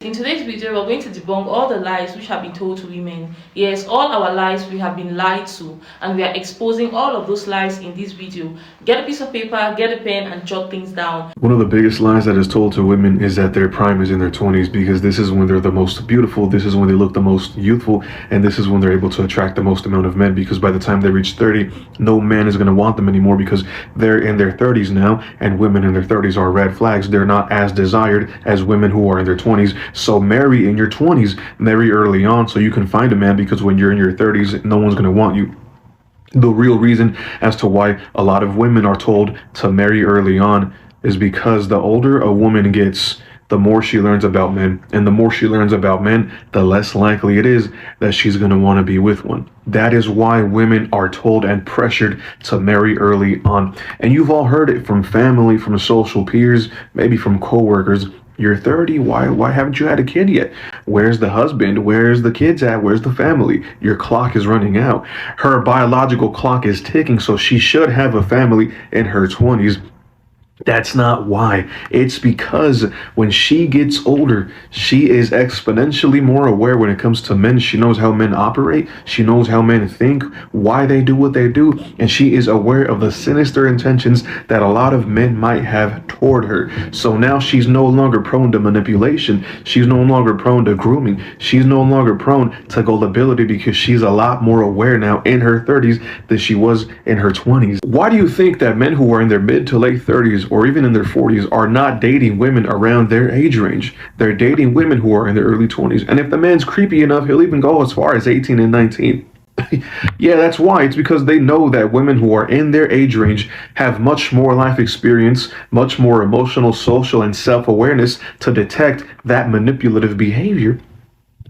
In today's video, we're going to debunk all the lies which have been told to women. Yes, all our lies we have been lied to, and we are exposing all of those lies in this video. Get a piece of paper, get a pen, and jot things down. One of the biggest lies that is told to women is that their prime is in their 20s, because this is when they're the most beautiful, this is when they look the most youthful, and this is when they're able to attract the most amount of men, because by the time they reach 30, no man is going to want them anymore, because they're in their 30s now, and women in their 30s are red flags. They're not as desired as women who are in their 20s. So marry in your 20s, marry early on so you can find a man, because when you're in your 30s, no one's going to want you. The real reason as to why a lot of women are told to marry early on is because the older a woman gets, the more she learns about men, and the more she learns about men, the less likely it is that she's going to want to be with one. That is why women are told and pressured to marry early on. And you've all heard it from family, from social peers, maybe from coworkers. You're 30, why haven't you had a kid yet? Where's the husband? Where's the kids at? Where's the family? Your clock is running out. Her biological clock is ticking, so she should have a family in her 20s. That's not why. It's because when she gets older, she is exponentially more aware when it comes to men. She knows how men operate. She knows how men think, why they do what they do. And she is aware of the sinister intentions that a lot of men might have toward her. So now she's no longer prone to manipulation. She's no longer prone to grooming. She's no longer prone to gullibility, because she's a lot more aware now in her 30s than she was in her 20s. Why do you think that men who are in their mid to late 30s or even in their 40s are not dating women around their age range? They're dating women who are in their early 20s. And if the man's creepy enough, he'll even go as far as 18 and 19. Yeah, that's why. It's because they know that women who are in their age range have much more life experience, much more emotional, social, and self-awareness to detect that manipulative behavior.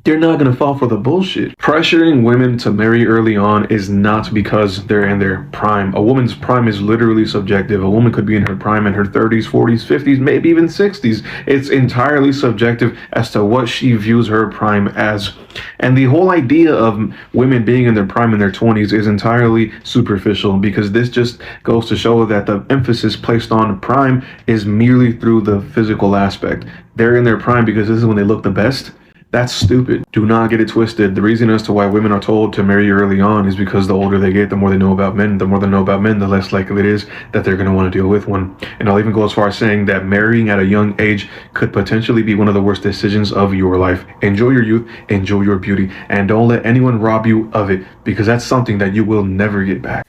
They're not going to fall for the bullshit. Pressuring women to marry early on is not because they're in their prime. A woman's prime is literally subjective. A woman could be in her prime in her 30s, 40s, 50s, maybe even 60s. It's entirely subjective as to what she views her prime as. And the whole idea of women being in their prime in their 20s is entirely superficial, because this just goes to show that the emphasis placed on prime is merely through the physical aspect. They're in their prime because this is when they look the best. That's stupid. Do not get it twisted. The reason as to why women are told to marry early on is because the older they get, the more they know about men. The more they know about men, the less likely it is that they're going to want to deal with one. And I'll even go as far as saying that marrying at a young age could potentially be one of the worst decisions of your life. Enjoy your youth, enjoy your beauty, and don't let anyone rob you of it, because that's something that you will never get back.